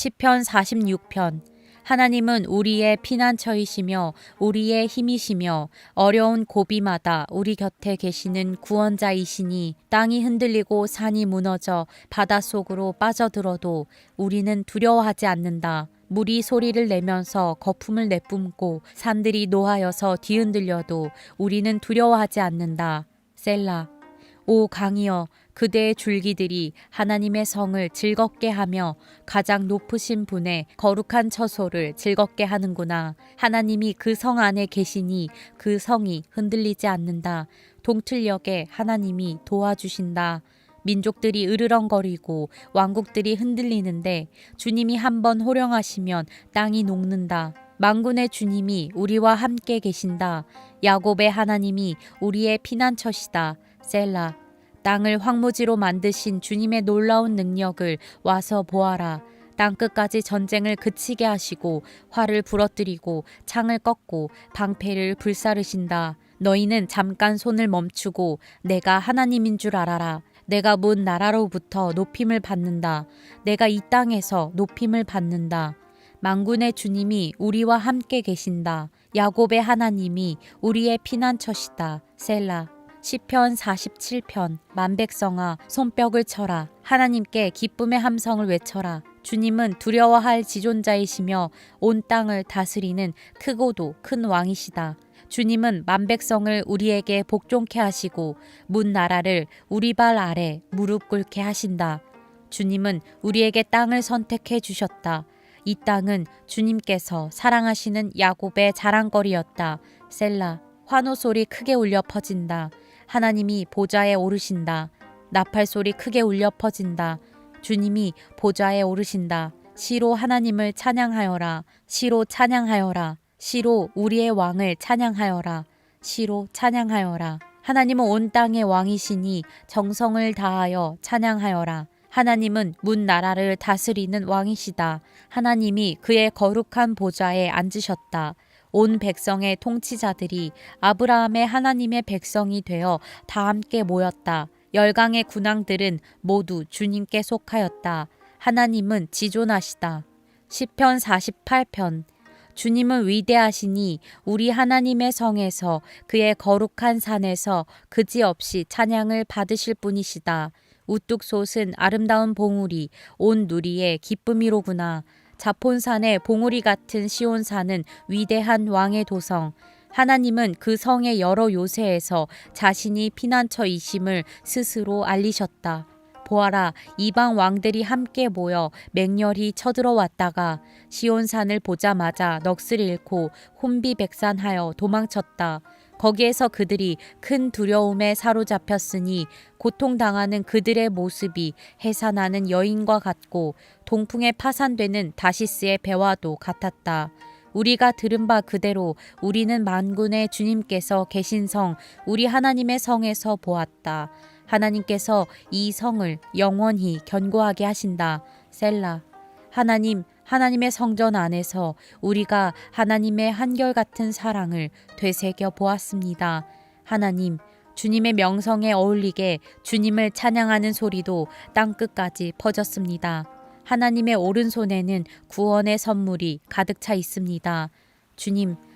시편 46편. 하나님은 우리의 피난처이시며 우리의 힘이시며 어려운 고비마다 우리 곁에 계시는 구원자이시니 땅이 흔들리고 산이 무너져 바닷속으로 빠져들어도 우리는 두려워하지 않는다. 물이 소리를 내면서 거품을 내뿜고 산들이 노하여서 뒤흔들려도 우리는 두려워하지 않는다. 셀라. 오 강이여, 그대의 줄기들이 하나님의 성을 즐겁게 하며 가장 높으신 분의 거룩한 처소를 즐겁게 하는구나. 하나님이 그 성 안에 계시니 그 성이 흔들리지 않는다. 동틀녘에 하나님이 도와주신다. 민족들이 으르렁거리고 왕국들이 흔들리는데 주님이 한번 호령하시면 땅이 녹는다. 만군의 주님이 우리와 함께 계신다. 야곱의 하나님이 우리의 피난처시다. 셀라. 땅을 황무지로 만드신 주님의 놀라운 능력을 와서 보아라. 땅끝까지 전쟁을 그치게 하시고 활을 부러뜨리고 창을 꺾고 방패를 불사르신다. 너희는 잠깐 손을 멈추고 내가 하나님인 줄 알아라. 내가 문 나라로부터 높임을 받는다. 내가 이 땅에서 높임을 받는다. 만군의 주님이 우리와 함께 계신다. 야곱의 하나님이 우리의 피난처시다. 셀라. 시편 47편. 만백성아, 손뼉을 쳐라. 하나님께 기쁨의 함성을 외쳐라. 주님은 두려워할 지존자이시며 온 땅을 다스리는 크고도 큰 왕이시다. 주님은 만백성을 우리에게 복종케 하시고 문 나라를 우리 발 아래 무릎 꿇게 하신다. 주님은 우리에게 땅을 선택해 주셨다. 이 땅은 주님께서 사랑하시는 야곱의 자랑거리였다. 셀라. 환호 소리 크게 울려 퍼진다. 하나님이 보좌에 오르신다. 나팔 소리 크게 울려 퍼진다. 주님이 보좌에 오르신다. 시로 하나님을 찬양하여라. 시로 찬양하여라. 시로 우리의 왕을 찬양하여라. 시로 찬양하여라. 하나님은 온 땅의 왕이시니 정성을 다하여 찬양하여라. 하나님은 문 나라를 다스리는 왕이시다. 하나님이 그의 거룩한 보좌에 앉으셨다. 온 백성의 통치자들이 아브라함의 하나님의 백성이 되어 다 함께 모였다. 열강의 군왕들은 모두 주님께 속하였다. 하나님은 지존하시다. 시편 48편. 주님은 위대하시니 우리 하나님의 성에서 그의 거룩한 산에서 그지없이 찬양을 받으실 분이시다. 우뚝 솟은 아름다운 봉우리 온 누리의 기쁨이로구나. 자폰산의 봉우리 같은 시온산은 위대한 왕의 도성. 하나님은 그 성의 여러 요새에서 자신이 피난처이심을 스스로 알리셨다. 보아라, 이방 왕들이 함께 모여 맹렬히 쳐들어왔다가 시온산을 보자마자 넋을 잃고 혼비백산하여 도망쳤다. 거기에서 그들이 큰 두려움에 사로잡혔으니 고통당하는 그들의 모습이 해산하는 여인과 같고 동풍에 파산되는 다시스의 배와도 같았다. 우리가 들은 바 그대로 우리는 만군의 주님께서 계신 성, 우리 하나님의 성에서 보았다. 하나님께서 이 성을 영원히 견고하게 하신다. 셀라. 하나님의 성전 안에서 우리가 하나님의 한결같은 사랑을 되새겨 보았습니다. 하나님, 주님의 명성에 어울리게 주님을 찬양하는 소리도 땅끝까지 퍼졌습니다. 하나님의 오른손에는 구원의 선물이 가득 차 있습니다.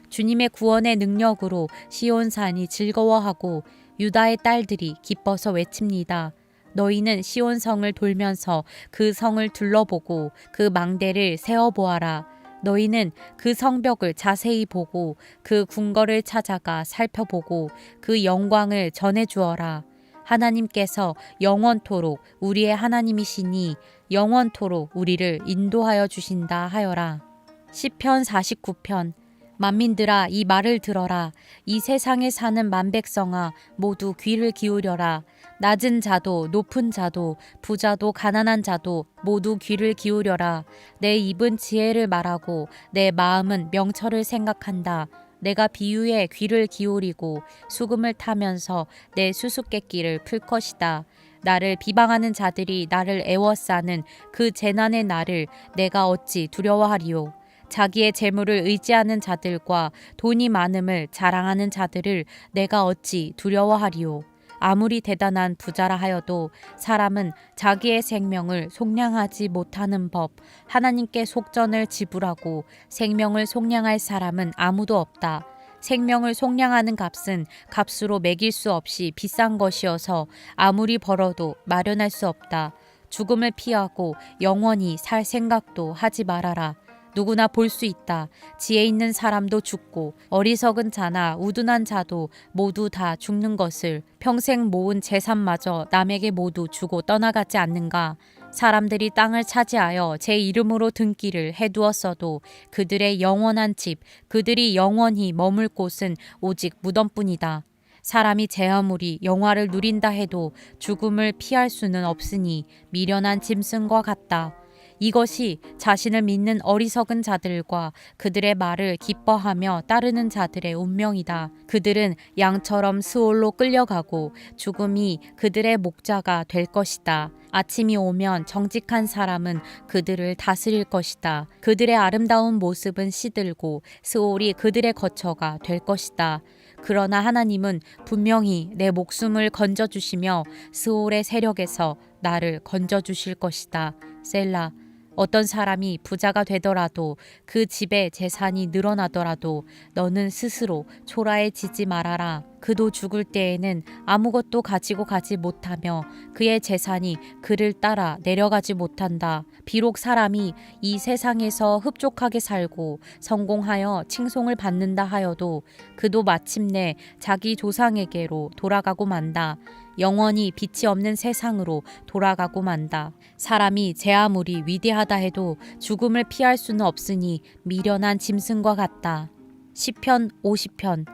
주님의 구원의 능력으로 시온산이 즐거워하고 유다의 딸들이 기뻐서 외칩니다. 너희는 시온성을 돌면서 그 성을 둘러보고 그 망대를 세어보아라. 너희는 그 성벽을 자세히 보고 그 궁궐을 찾아가 살펴보고 그 영광을 전해주어라. 하나님께서 영원토록 우리의 하나님이시니 영원토록 우리를 인도하여 주신다 하여라. 시편 49편. 만민들아, 이 말을 들어라. 이 세상에 사는 만백성아, 모두 귀를 기울여라. 낮은 자도 높은 자도 부자도 가난한 자도 모두 귀를 기울여라. 내 입은 지혜를 말하고 내 마음은 명철을 생각한다. 내가 비유에 귀를 기울이고 수금을 타면서 내 수수께끼를 풀 것이다. 나를 비방하는 자들이 나를 애워싸는 그 재난의 날을 내가 어찌 두려워하리요. 자기의 재물을 의지하는 자들과 돈이 많음을 자랑하는 자들을 내가 어찌 두려워하리요. 아무리 대단한 부자라 하여도 사람은 자기의 생명을 속량하지 못하는 법, 하나님께 속전을 지불하고 생명을 속량할 사람은 아무도 없다. 생명을 속량하는 값은 값으로 매길 수 없이 비싼 것이어서 아무리 벌어도 마련할 수 없다. 죽음을 피하고 영원히 살 생각도 하지 말아라. 누구나 볼 수 있다. 지혜 있는 사람도 죽고 어리석은 자나 우둔한 자도 모두 다 죽는 것을. 평생 모은 재산마저 남에게 모두 주고 떠나가지 않는가. 사람들이 땅을 차지하여 제 이름으로 등기를 해두었어도 그들의 영원한 집, 그들이 영원히 머물 곳은 오직 무덤뿐이다. 사람이 제 아무리 영화를 누린다 해도 죽음을 피할 수는 없으니 미련한 짐승과 같다. 이것이 자신을 믿는 어리석은 자들과 그들의 말을 기뻐하며 따르는 자들의 운명이다. 그들은 양처럼 스올로 끌려가고 죽음이 그들의 목자가 될 것이다. 아침이 오면 정직한 사람은 그들을 다스릴 것이다. 그들의 아름다운 모습은 시들고 스올이 그들의 거처가 될 것이다. 그러나 하나님은 분명히 내 목숨을 건져주시며 스올의 세력에서 나를 건져주실 것이다. 셀라. 어떤 사람이 부자가 되더라도 그 집에 재산이 늘어나더라도 너는 스스로 초라해지지 말아라. 그도 죽을 때에는 아무것도 가지고 가지 못하며 그의 재산이 그를 따라 내려가지 못한다. 비록 사람이 이 세상에서 흡족하게 살고 성공하여 칭송을 받는다 하여도 그도 마침내 자기 조상에게로 돌아가고 만다. 영원히 빛이 없는 세상으로 돌아가고 만다. 사람이 제 아무리 위대하다 해도 죽음을 피할 수는 없으니 미련한 짐승과 같다. 시편 50편.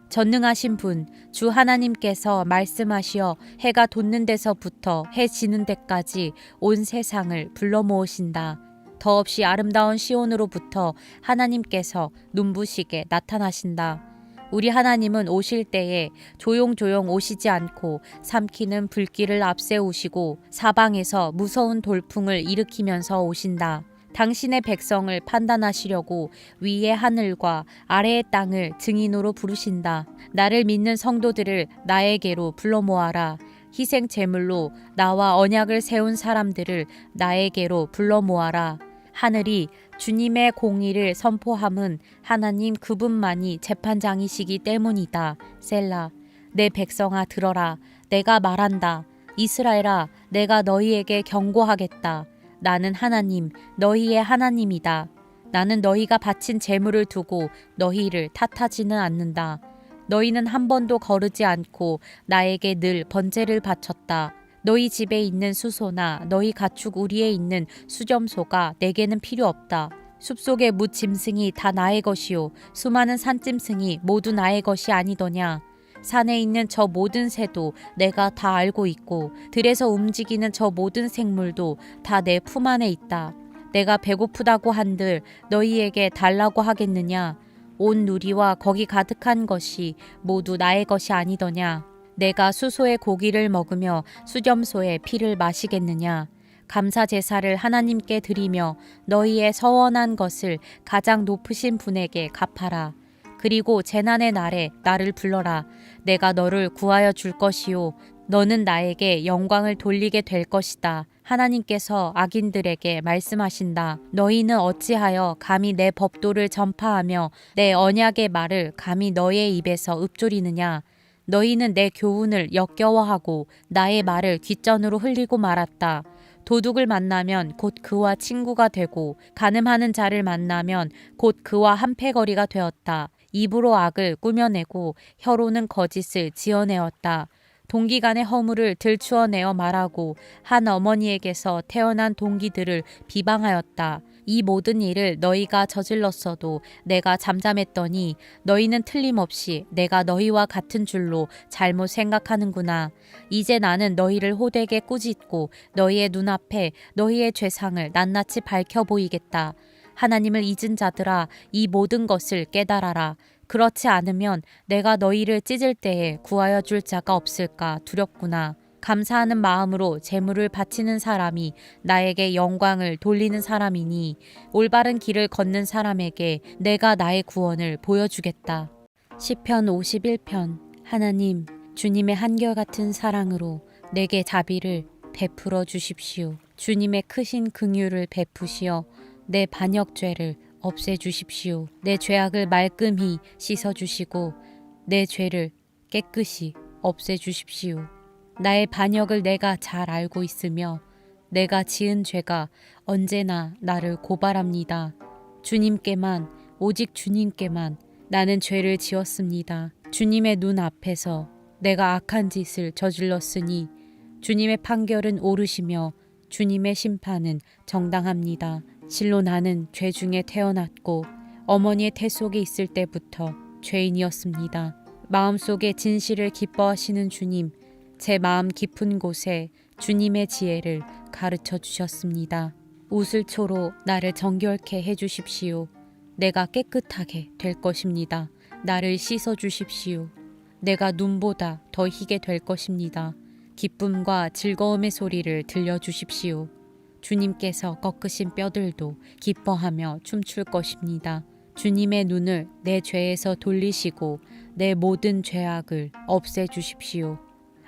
전능하신 분, 주 하나님께서 말씀하시어 해가 돋는 데서부터 해 지는 데까지 온 세상을 불러 모으신다. 더없이 아름다운 시온으로부터 하나님께서 눈부시게 나타나신다. 우리 하나님은 오실 때에 조용조용 오시지 않고 삼키는 불길을 앞세우시고 사방에서 무서운 돌풍을 일으키면서 오신다. 당신의 백성을 판단하시려고 위의 하늘과 아래의 땅을 증인으로 부르신다. 나를 믿는 성도들을 나에게로 불러 모아라. 희생 제물로 나와 언약을 세운 사람들을 나에게로 불러 모아라. 하늘이 주님의 공의를 선포함은 하나님 그분만이 재판장이시기 때문이다. 셀라. 내 백성아 들어라. 내가 말한다. 이스라엘아, 내가 너희에게 경고하겠다. 나는 하나님, 너희의 하나님이다. 나는 너희가 바친 제물을 두고 너희를 탓하지는 않는다. 너희는 한 번도 거르지 않고 나에게 늘 번제를 바쳤다. 너희 집에 있는 수소나 너희 가축 우리에 있는 수점소가 내게는 필요 없다. 숲속의 무 짐승이 다 나의 것이요 수많은 산짐승이 모두 나의 것이 아니더냐. 산에 있는 저 모든 새도 내가 다 알고 있고 들에서 움직이는 저 모든 생물도 다 내 품 안에 있다. 내가 배고프다고 한들 너희에게 달라고 하겠느냐. 온 누리와 거기 가득한 것이 모두 나의 것이 아니더냐. 내가 수소의 고기를 먹으며 수점소의 피를 마시겠느냐. 감사 제사를 하나님께 드리며 너희의 서원한 것을 가장 높으신 분에게 갚아라. 그리고 재난의 날에 나를 불러라. 내가 너를 구하여 줄 것이요 너는 나에게 영광을 돌리게 될 것이다. 하나님께서 악인들에게 말씀하신다. 너희는 어찌하여 감히 내 법도를 전파하며 내 언약의 말을 감히 너의 입에서 읊조리느냐. 너희는 내 교훈을 역겨워하고 나의 말을 귓전으로 흘리고 말았다. 도둑을 만나면 곧 그와 친구가 되고 간음하는 자를 만나면 곧 그와 한패거리가 되었다. 입으로 악을 꾸며내고 혀로는 거짓을 지어내었다. 동기간의 허물을 들추어내어 말하고 한 어머니에게서 태어난 동기들을 비방하였다. 이 모든 일을 너희가 저질렀어도 내가 잠잠했더니 너희는 틀림없이 내가 너희와 같은 줄로 잘못 생각하는구나. 이제 나는 너희를 호되게 꾸짖고 너희의 눈앞에 너희의 죄상을 낱낱이 밝혀 보이겠다. 하나님을 잊은 자들아, 이 모든 것을 깨달아라. 그렇지 않으면 내가 너희를 찢을 때에 구하여 줄 자가 없을까 두렵구나. 감사하는 마음으로 제물을 바치는 사람이 나에게 영광을 돌리는 사람이니 올바른 길을 걷는 사람에게 내가 나의 구원을 보여주겠다. 시편 51편. 하나님, 주님의 한결같은 사랑으로 내게 자비를 베풀어 주십시오. 주님의 크신 긍휼을 베푸시어 내 반역죄를 없애 주십시오. 내 죄악을 말끔히 씻어 주시고 내 죄를 깨끗이 없애 주십시오. 나의 반역을 내가 잘 알고 있으며 내가 지은 죄가 언제나 나를 고발합니다. 주님께만, 오직 주님께만 나는 죄를 지었습니다. 주님의 눈 앞에서 내가 악한 짓을 저질렀으니 주님의 판결은 옳으시며 주님의 심판은 정당합니다. 실로 나는 죄 중에 태어났고 어머니의 태 속에 있을 때부터 죄인이었습니다. 마음속에 진실을 기뻐하시는 주님, 제 마음 깊은 곳에 주님의 지혜를 가르쳐 주셨습니다. 우슬초로 나를 정결케 해주십시오. 내가 깨끗하게 될 것입니다. 나를 씻어 주십시오. 내가 눈보다 더 희게 될 것입니다. 기쁨과 즐거움의 소리를 들려주십시오. 주님께서 꺾으신 뼈들도 기뻐하며 춤출 것입니다. 주님의 눈을 내 죄에서 돌리시고 내 모든 죄악을 없애주십시오.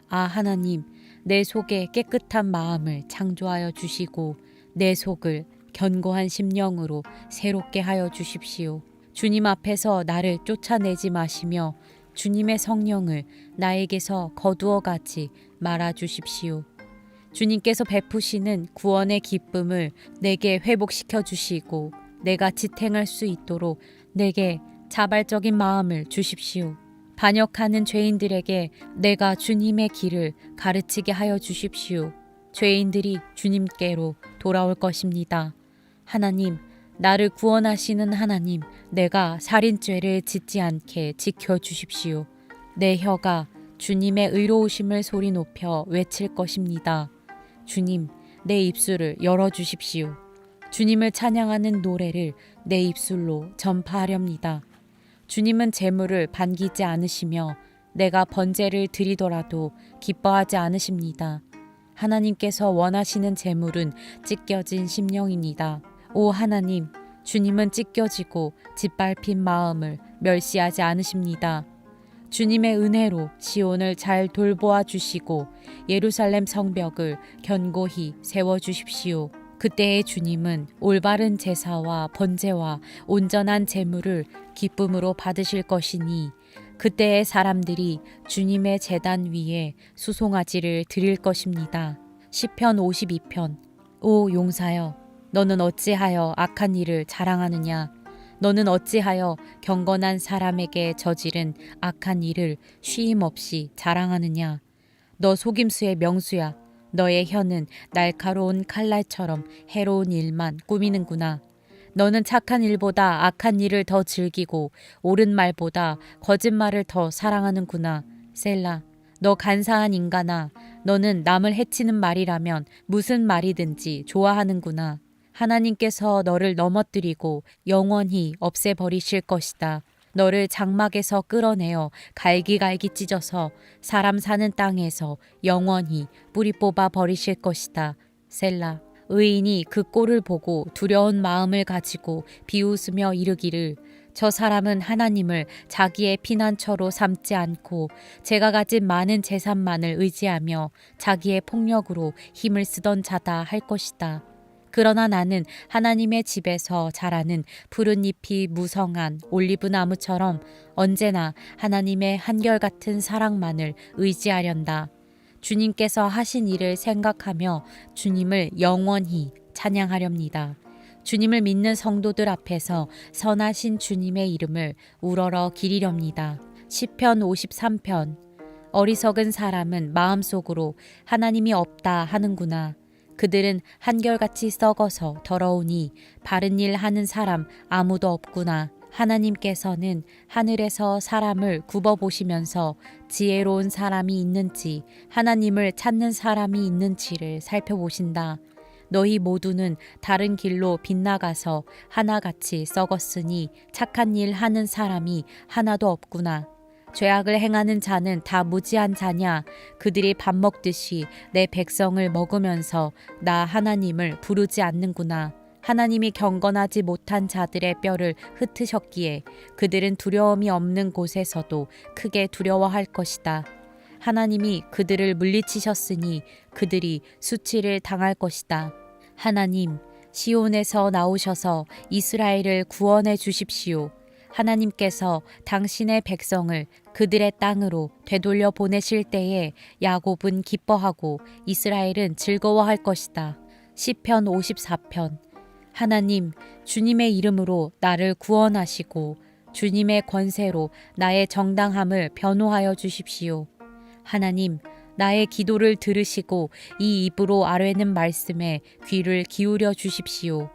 아 하나님, 내 속에 깨끗한 마음을 창조하여 주시고 내 속을 견고한 심령으로 새롭게 하여 주십시오. 주님 앞에서 나를 쫓아내지 마시며 주님의 성령을 나에게서 거두어 가지 말아 주십시오. 주님께서 베푸시는 구원의 기쁨을 내게 회복시켜 주시고 내가 지탱할 수 있도록 내게 자발적인 마음을 주십시오. 반역하는 죄인들에게 내가 주님의 길을 가르치게 하여 주십시오. 죄인들이 주님께로 돌아올 것입니다. 하나님, 나를 구원하시는 하나님, 내가 살인죄를 짓지 않게 지켜주십시오. 내 혀가 주님의 의로우심을 소리 높여 외칠 것입니다. 주님, 내 입술을 열어주십시오. 주님을 찬양하는 노래를 내 입술로 전파하렵니다. 주님은 재물을 반기지 않으시며 내가 번제를 드리더라도 기뻐하지 않으십니다. 하나님께서 원하시는 재물은 찢겨진 심령입니다. 오 하나님, 주님은 찢겨지고 짓밟힌 마음을 멸시하지 않으십니다. 주님의 은혜로 시온을 잘 돌보아 주시고 예루살렘 성벽을 견고히 세워주십시오. 그때의 주님은 올바른 제사와 번제와 온전한 제물을 기쁨으로 받으실 것이니 그때의 사람들이 주님의 제단 위에 수송아지를 드릴 것입니다. 시편 52편. 오 용사여, 너는 어찌하여 악한 일을 자랑하느냐? 너는 어찌하여 경건한 사람에게 저지른 악한 일을 쉼 없이 자랑하느냐? 너 속임수의 명수야. 너의 혀는 날카로운 칼날처럼 해로운 일만 꾸미는구나. 너는 착한 일보다 악한 일을 더 즐기고 옳은 말보다 거짓말을 더 사랑하는구나. 셀라, 너 간사한 인간아, 너는 남을 해치는 말이라면 무슨 말이든지 좋아하는구나. 하나님께서 너를 넘어뜨리고 영원히 없애버리실 것이다. 너를 장막에서 끌어내어 갈기갈기 찢어서 사람 사는 땅에서 영원히 뿌리 뽑아 버리실 것이다. 셀라. 의인이 그 꼴을 보고 두려운 마음을 가지고 비웃으며 이르기를 저 사람은 하나님을 자기의 피난처로 삼지 않고 제가 가진 많은 재산만을 의지하며 자기의 폭력으로 힘을 쓰던 자다 할 것이다. 그러나 나는 하나님의 집에서 자라는 푸른 잎이 무성한 올리브나무처럼 언제나 하나님의 한결같은 사랑만을 의지하련다. 주님께서 하신 일을 생각하며 주님을 영원히 찬양하렵니다. 주님을 믿는 성도들 앞에서 선하신 주님의 이름을 우러러 기리렵니다. 시편 53편. 어리석은 사람은 마음속으로 하나님이 없다 하는구나. 그들은 한결같이 썩어서 더러우니 바른 일 하는 사람 아무도 없구나. 하나님께서는 하늘에서 사람을 굽어보시면서 지혜로운 사람이 있는지 하나님을 찾는 사람이 있는지를 살펴보신다. 너희 모두는 다른 길로 빗나가서 하나같이 썩었으니 착한 일 하는 사람이 하나도 없구나. 죄악을 행하는 자는 다 무지한 자냐? 그들이 밥 먹듯이 내 백성을 먹으면서 나 하나님을 부르지 않는구나. 하나님이 경건하지 못한 자들의 뼈를 흩으셨기에 그들은 두려움이 없는 곳에서도 크게 두려워할 것이다. 하나님이 그들을 물리치셨으니 그들이 수치를 당할 것이다. 하나님, 시온에서 나오셔서 이스라엘을 구원해 주십시오. 하나님께서 당신의 백성을 그들의 땅으로 되돌려 보내실 때에 야곱은 기뻐하고 이스라엘은 즐거워할 것이다. 시편 54편. 하나님, 주님의 이름으로 나를 구원하시고 주님의 권세로 나의 정당함을 변호하여 주십시오. 하나님, 나의 기도를 들으시고 이 입으로 아뢰는 말씀에 귀를 기울여 주십시오.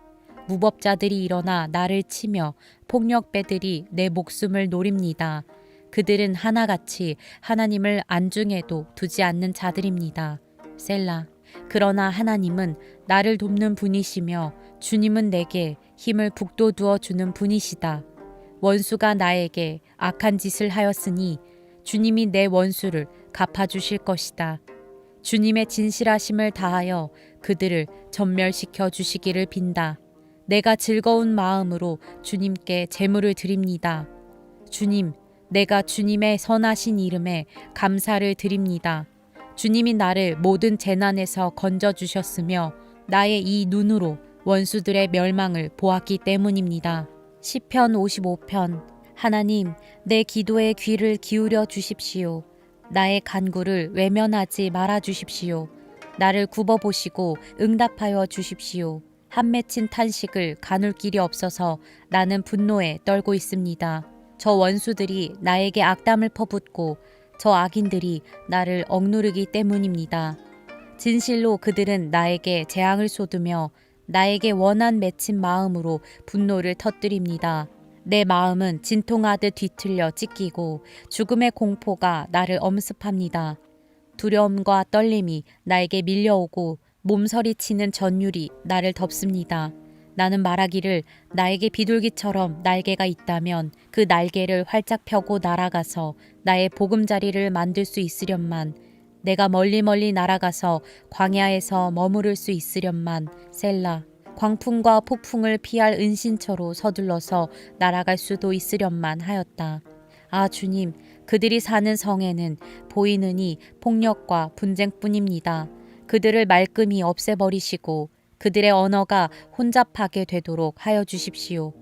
무법자들이 일어나 나를 치며 폭력배들이 내 목숨을 노립니다. 그들은 하나같이 하나님을 안중에도 두지 않는 자들입니다. 셀라. 그러나 하나님은 나를 돕는 분이시며 주님은 내게 힘을 북돋워 주는 분이시다. 원수가 나에게 악한 짓을 하였으니 주님이 내 원수를 갚아주실 것이다. 주님의 진실하심을 다하여 그들을 전멸시켜 주시기를 빈다. 내가 즐거운 마음으로 주님께 제물을 드립니다. 주님, 내가 주님의 선하신 이름에 감사를 드립니다. 주님이 나를 모든 재난에서 건져주셨으며 나의 이 눈으로 원수들의 멸망을 보았기 때문입니다. 시편 55편. 하나님, 내 기도에 귀를 기울여 주십시오. 나의 간구를 외면하지 말아 주십시오. 나를 굽어보시고 응답하여 주십시오. 한 맺힌 탄식을 가눌 길이 없어서 나는 분노에 떨고 있습니다. 저 원수들이 나에게 악담을 퍼붓고 저 악인들이 나를 억누르기 때문입니다. 진실로 그들은 나에게 재앙을 쏟으며 나에게 원한 맺힌 마음으로 분노를 터뜨립니다. 내 마음은 진통하듯 뒤틀려 찢기고 죽음의 공포가 나를 엄습합니다. 두려움과 떨림이 나에게 밀려오고 몸서리치는 전율이 나를 덮습니다. 나는 말하기를 나에게 비둘기처럼 날개가 있다면 그 날개를 활짝 펴고 날아가서 나의 보금자리를 만들 수 있으련만, 내가 멀리 날아가서 광야에서 머무를 수 있으련만. 셀라. 광풍과 폭풍을 피할 은신처로 서둘러서 날아갈 수도 있으련만 하였다. 아 주님, 그들이 사는 성에는 보이느니 폭력과 분쟁뿐입니다. 그들을 말끔히 없애버리시고 그들의 언어가 혼잡하게 되도록 하여 주십시오.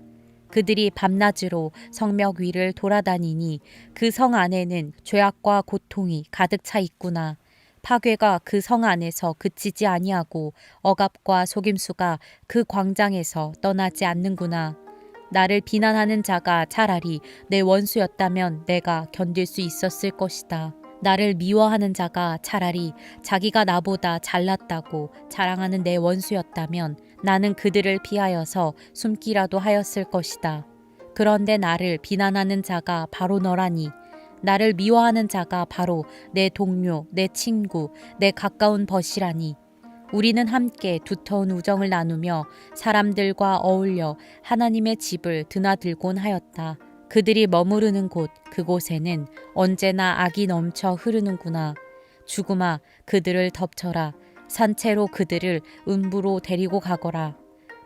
그들이 밤낮으로 성벽 위를 돌아다니니 그 성 안에는 죄악과 고통이 가득 차 있구나. 파괴가 그 성 안에서 그치지 아니하고 억압과 속임수가 그 광장에서 떠나지 않는구나. 나를 비난하는 자가 차라리 내 원수였다면 내가 견딜 수 있었을 것이다. 나를 미워하는 자가 차라리 자기가 나보다 잘났다고 자랑하는 내 원수였다면 나는 그들을 피하여서 숨기라도 하였을 것이다. 그런데 나를 비난하는 자가 바로 너라니. 나를 미워하는 자가 바로 내 동료, 내 친구, 내 가까운 벗이라니. 우리는 함께 두터운 우정을 나누며 사람들과 어울려 하나님의 집을 드나들곤 하였다. 그들이 머무르는 곳, 그곳에는 언제나 악이 넘쳐 흐르는구나. 죽음아, 그들을 덮쳐라. 산채로 그들을 음부로 데리고 가거라.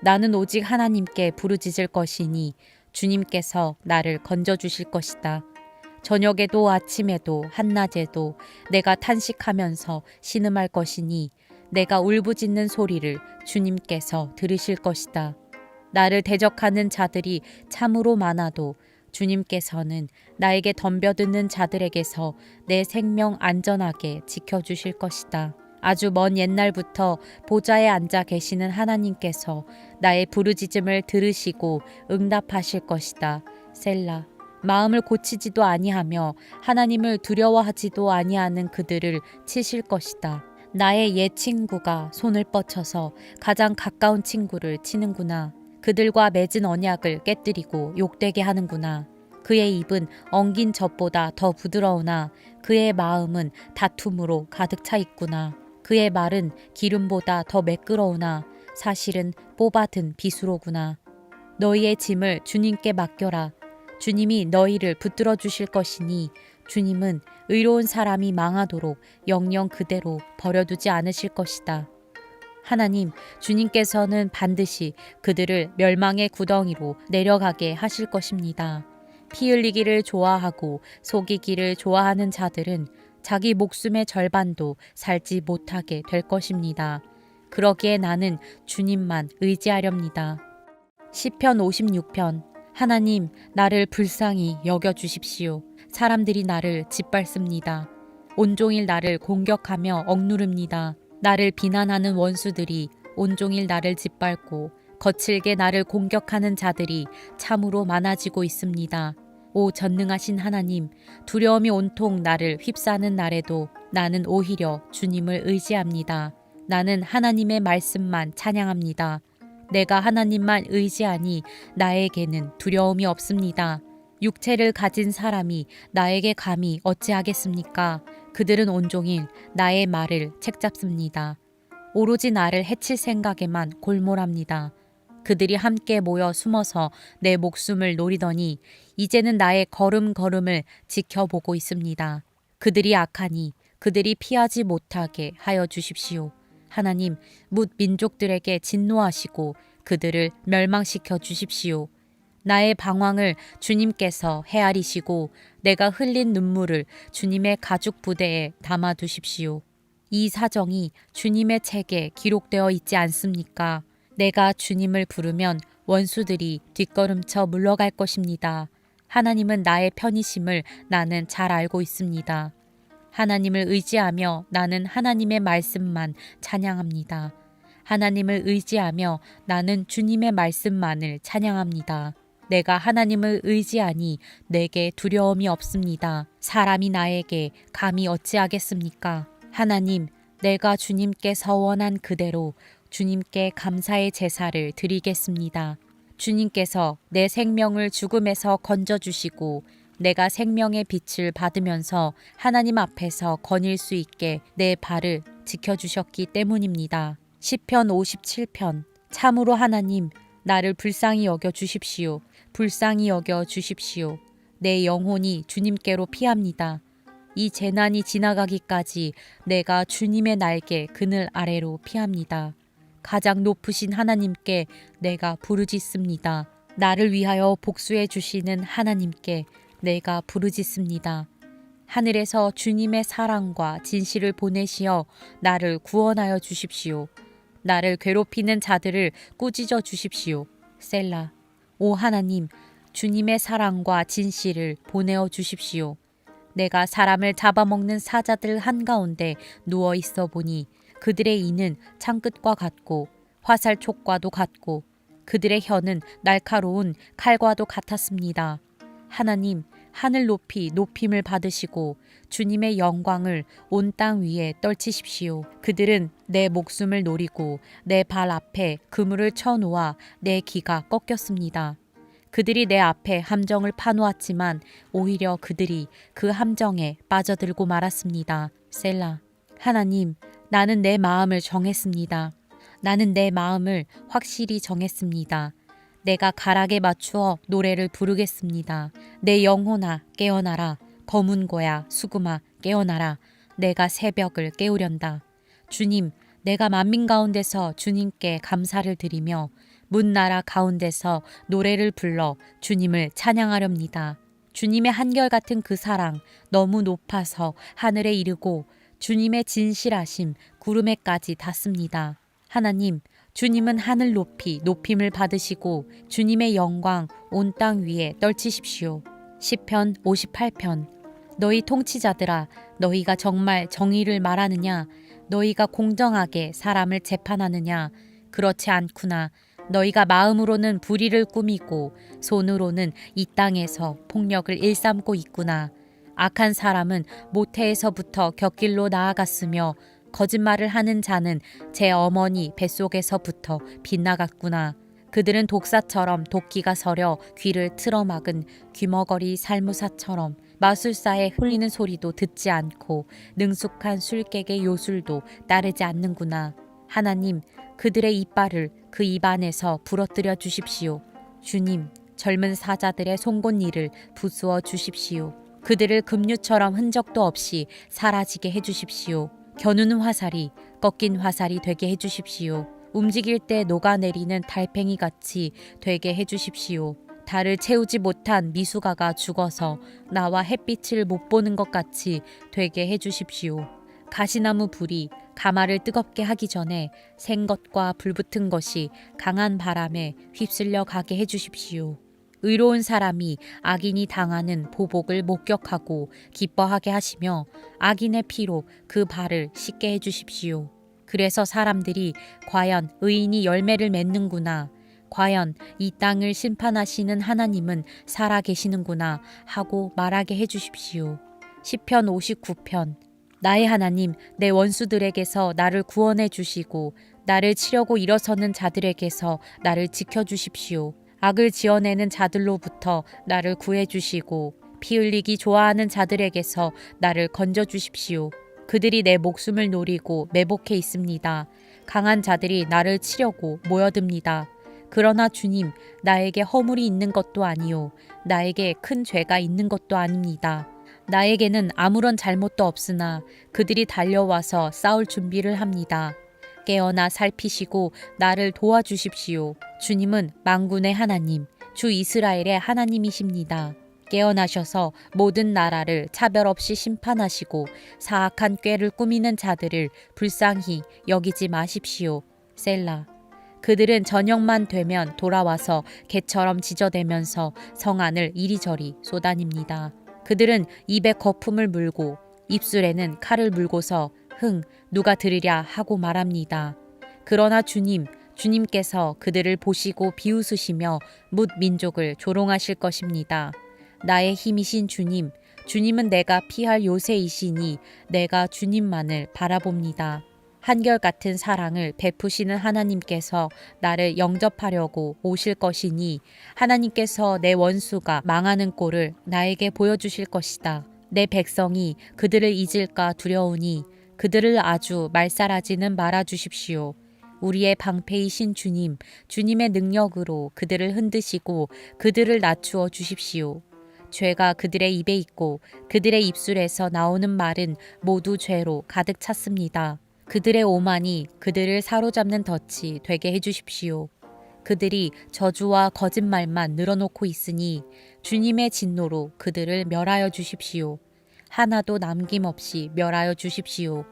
나는 오직 하나님께 부르짖을 것이니 주님께서 나를 건져주실 것이다. 저녁에도 아침에도 한낮에도 내가 탄식하면서 신음할 것이니 내가 울부짖는 소리를 주님께서 들으실 것이다. 나를 대적하는 자들이 참으로 많아도 주님께서는 나에게 덤벼드는 자들에게서 내 생명 안전하게 지켜주실 것이다. 아주 먼 옛날부터 보좌에 앉아 계시는 하나님께서 나의 부르짖음을 들으시고 응답하실 것이다. 셀라. 마음을 고치지도 아니하며 하나님을 두려워하지도 아니하는 그들을 치실 것이다. 나의 옛 친구가 손을 뻗쳐서 가장 가까운 친구를 치는구나. 그들과 맺은 언약을 깨뜨리고 욕되게 하는구나. 그의 입은 엉긴 젖보다 더 부드러우나 그의 마음은 다툼으로 가득 차 있구나. 그의 말은 기름보다 더 매끄러우나 사실은 뽑아든 비수로구나. 너희의 짐을 주님께 맡겨라. 주님이 너희를 붙들어 주실 것이니 주님은 의로운 사람이 망하도록 영영 그대로 버려두지 않으실 것이다. 하나님, 주님께서는 반드시 그들을 멸망의 구덩이로 내려가게 하실 것입니다. 피 흘리기를 좋아하고 속이기를 좋아하는 자들은 자기 목숨의 절반도 살지 못하게 될 것입니다. 그러기에 나는 주님만 의지하렵니다. 시편 56편. 하나님, 나를 불쌍히 여겨 주십시오. 사람들이 나를 짓밟습니다. 온종일 나를 공격하며 억누릅니다. 나를 비난하는 원수들이 온종일 나를 짓밟고 거칠게 나를 공격하는 자들이 참으로 많아지고 있습니다. 오 전능하신 하나님, 두려움이 온통 나를 휩싸는 날에도 나는 오히려 주님을 의지합니다. 나는 하나님의 말씀만 찬양합니다. 내가 하나님만 의지하니 나에게는 두려움이 없습니다. 육체를 가진 사람이 나에게 감히 어찌하겠습니까? 그들은 온종일 나의 말을 책잡습니다. 오로지 나를 해칠 생각에만 골몰합니다. 그들이 함께 모여 숨어서 내 목숨을 노리더니 이제는 나의 걸음걸음을 지켜보고 있습니다. 그들이 악하니 그들이 피하지 못하게 하여 주십시오. 하나님, 뭇 민족들에게 진노하시고 그들을 멸망시켜 주십시오. 나의 방황을 주님께서 헤아리시고 내가 흘린 눈물을 주님의 가죽 부대에 담아 두십시오. 이 사정이 주님의 책에 기록되어 있지 않습니까? 내가 주님을 부르면 원수들이 뒷걸음쳐 물러갈 것입니다. 하나님은 나의 편이심을 나는 잘 알고 있습니다. 하나님을 의지하며 나는 하나님의 말씀만 찬양합니다. 하나님을 의지하며 나는 주님의 말씀만을 찬양합니다. 내가 하나님을 의지하니 내게 두려움이 없습니다. 사람이 나에게 감히 어찌하겠습니까? 하나님, 내가 주님께 서원한 그대로 주님께 감사의 제사를 드리겠습니다. 주님께서 내 생명을 죽음에서 건져주시고 내가 생명의 빛을 받으면서 하나님 앞에서 거닐 수 있게 내 발을 지켜주셨기 때문입니다. 시편 57편. 참으로 하나님, 나를 불쌍히 여겨 주십시오. 불쌍히 여겨 주십시오. 내 영혼이 주님께로 피합니다. 이 재난이 지나가기까지 내가 주님의 날개 그늘 아래로 피합니다. 가장 높으신 하나님께 내가 부르짖습니다. 나를 위하여 복수해 주시는 하나님께 내가 부르짖습니다. 하늘에서 주님의 사랑과 진실을 보내시어 나를 구원하여 주십시오. 나를 괴롭히는 자들을 꾸짖어 주십시오. 셀라. 오 하나님, 주님의 사랑과 진실을 보내어 주십시오. 내가 사람을 잡아먹는 사자들 한가운데 누워 있어 보니 그들의 이는 창끝과 같고 화살촉과도 같고 그들의 혀는 날카로운 칼과도 같았습니다. 하나님, 하늘 높이 높임을 받으시고 주님의 영광을 온 땅 위에 떨치십시오. 그들은 내 목숨을 노리고 내 발 앞에 그물을 쳐놓아 내 기가 꺾였습니다. 그들이 내 앞에 함정을 파놓았지만 오히려 그들이 그 함정에 빠져들고 말았습니다. 셀라. 하나님, 나는 내 마음을 정했습니다. 나는 내 마음을 확실히 정했습니다. 내가 가락에 맞추어 노래를 부르겠습니다. 내 영혼아 깨어나라. 검은고야 수금아 깨어나라. 내가 새벽을 깨우련다. 주님, 내가 만민 가운데서 주님께 감사를 드리며 문나라 가운데서 노래를 불러 주님을 찬양하렵니다. 주님의 한결같은 그 사랑 너무 높아서 하늘에 이르고 주님의 진실하심 구름에까지 닿습니다. 하나님, 주님은 하늘 높이 높임을 받으시고 주님의 영광 온 땅 위에 떨치십시오. 시편 58편. 너희 통치자들아, 너희가 정말 정의를 말하느냐? 너희가 공정하게 사람을 재판하느냐? 그렇지 않구나. 너희가 마음으로는 불의를 꾸미고 손으로는 이 땅에서 폭력을 일삼고 있구나. 악한 사람은 모태에서부터 곁길로 나아갔으며 거짓말을 하는 자는 제 어머니 뱃속에서부터 빗나갔구나. 그들은 독사처럼 도끼가 서려 귀를 틀어막은 귀머거리 살무사처럼 마술사의 홀리는 소리도 듣지 않고 능숙한 술객의 요술도 따르지 않는구나. 하나님, 그들의 이빨을 그 입안에서 부러뜨려 주십시오. 주님, 젊은 사자들의 송곳니를 부수어 주십시오. 그들을 급류처럼 흔적도 없이 사라지게 해주십시오. 겨누는 화살이 꺾인 화살이 되게 해주십시오. 움직일 때 녹아내리는 달팽이 같이 되게 해주십시오. 달을 채우지 못한 미숙아가 죽어서 나와 햇빛을 못 보는 것 같이 되게 해주십시오. 가시나무 불이 가마를 뜨겁게 하기 전에 생것과 불붙은 것이 강한 바람에 휩쓸려 가게 해주십시오. 의로운 사람이 악인이 당하는 보복을 목격하고 기뻐하게 하시며 악인의 피로 그 발을 씻게 해주십시오. 그래서 사람들이 과연 의인이 열매를 맺는구나, 과연 이 땅을 심판하시는 하나님은 살아 계시는구나 하고 말하게 해주십시오. 시편 59편. 나의 하나님, 내 원수들에게서 나를 구원해 주시고 나를 치려고 일어서는 자들에게서 나를 지켜주십시오. 악을 지어내는 자들로부터 나를 구해주시고 피 흘리기 좋아하는 자들에게서 나를 건져주십시오. 그들이 내 목숨을 노리고 매복해 있습니다. 강한 자들이 나를 치려고 모여듭니다. 그러나 주님, 나에게 허물이 있는 것도 아니요, 나에게 큰 죄가 있는 것도 아닙니다. 나에게는 아무런 잘못도 없으나 그들이 달려와서 싸울 준비를 합니다. 깨어나 살피시고 나를 도와주십시오. 주님은 만군의 하나님, 주 이스라엘의 하나님이십니다. 깨어나셔서 모든 나라를 차별 없이 심판하시고 사악한 꾀를 꾸미는 자들을 불쌍히 여기지 마십시오. 셀라. 그들은 저녁만 되면 돌아와서 개처럼 지저대면서 성 안을 이리저리 쏘다닙니다. 그들은 입에 거품을 물고 입술에는 칼을 물고서 흥, 누가 들으랴 하고 말합니다. 그러나 주님께서 그들을 보시고 비웃으시며 뭇 민족을 조롱하실 것입니다. 나의 힘이신 주님은 내가 피할 요새이시니 내가 주님만을 바라봅니다. 한결같은 사랑을 베푸시는 하나님께서 나를 영접하려고 오실 것이니 하나님께서 내 원수가 망하는 꼴을 나에게 보여주실 것이다. 내 백성이 그들을 잊을까 두려우니 그들을 아주 말살하지는 말아주십시오. 우리의 방패이신 주님의 능력으로 그들을 흔드시고 그들을 낮추어 주십시오. 죄가 그들의 입에 있고 그들의 입술에서 나오는 말은 모두 죄로 가득 찼습니다. 그들의 오만이 그들을 사로잡는 덫이 되게 해주십시오. 그들이 저주와 거짓말만 늘어놓고 있으니 주님의 진노로 그들을 멸하여 주십시오. 하나도 남김없이 멸하여 주십시오.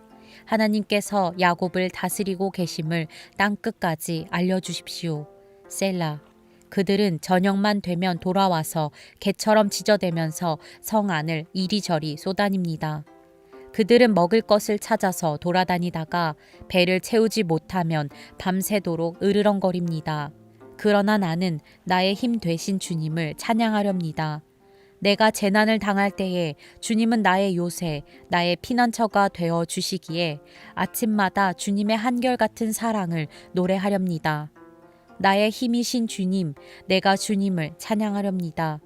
하나님께서 야곱을 다스리고 계심을 땅끝까지 알려주십시오. 셀라. 그들은 저녁만 되면 돌아와서 개처럼 지저대면서 성 안을 이리저리 쏘다닙니다. 그들은 먹을 것을 찾아서 돌아다니다가 배를 채우지 못하면 밤새도록 으르렁거립니다. 그러나 나는 나의 힘 되신 주님을 찬양하렵니다. 내가 재난을 당할 때에 주님은 나의 요새, 나의 피난처가 되어 주시기에 아침마다 주님의 한결같은 사랑을 노래하렵니다. 나의 힘이신 주님, 내가 주님을 찬양하렵니다.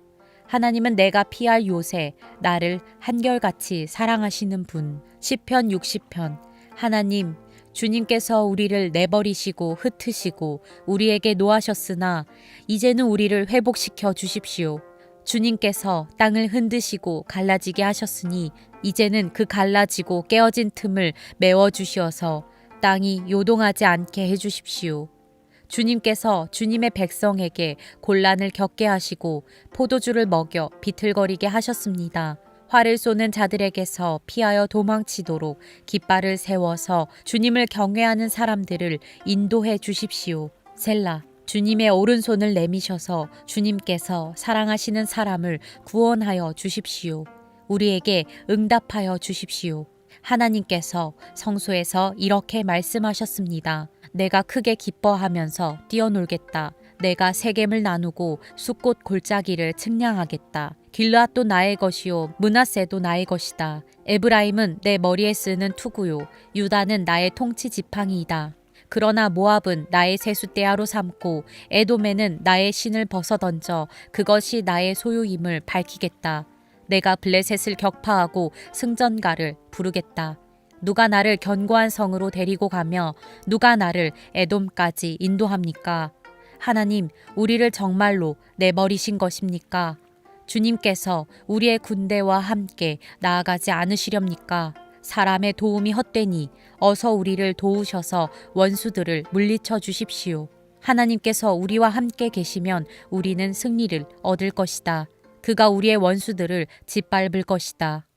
하나님은 내가 피할 요새, 나를 한결같이 사랑하시는 분. 시편 60편. 하나님, 주님께서 우리를 내버리시고 흩으시고 우리에게 노하셨으나 이제는 우리를 회복시켜 주십시오. 주님께서 땅을 흔드시고 갈라지게 하셨으니 이제는 그 갈라지고 깨어진 틈을 메워주시어서 땅이 요동하지 않게 해주십시오. 주님께서 주님의 백성에게 곤란을 겪게 하시고 포도주를 먹여 비틀거리게 하셨습니다. 활을 쏘는 자들에게서 피하여 도망치도록 깃발을 세워서 주님을 경외하는 사람들을 인도해 주십시오. 셀라. 주님의 오른손을 내미셔서 주님께서 사랑하시는 사람을 구원하여 주십시오. 우리에게 응답하여 주십시오. 하나님께서 성소에서 이렇게 말씀하셨습니다. 내가 크게 기뻐하면서 뛰어놀겠다. 내가 세겜을 나누고 숫꽃 골짜기를 측량하겠다. 길르앗도 나의 것이요 므낫세도 나의 것이다. 에브라임은 내 머리에 쓰는 투구요 유다는 나의 통치 지팡이이다. 그러나 모압은 나의 세숫대야로 삼고 에돔에는 나의 신을 벗어던져 그것이 나의 소유임을 밝히겠다. 내가 블레셋을 격파하고 승전가를 부르겠다. 누가 나를 견고한 성으로 데리고 가며 누가 나를 에돔까지 인도합니까? 하나님, 우리를 정말로 내버리신 것입니까? 주님께서 우리의 군대와 함께 나아가지 않으시렵니까? 사람의 도움이 헛되니 어서 우리를 도우셔서 원수들을 물리쳐 주십시오. 하나님께서 우리와 함께 계시면 우리는 승리를 얻을 것이다. 그가 우리의 원수들을 짓밟을 것이다.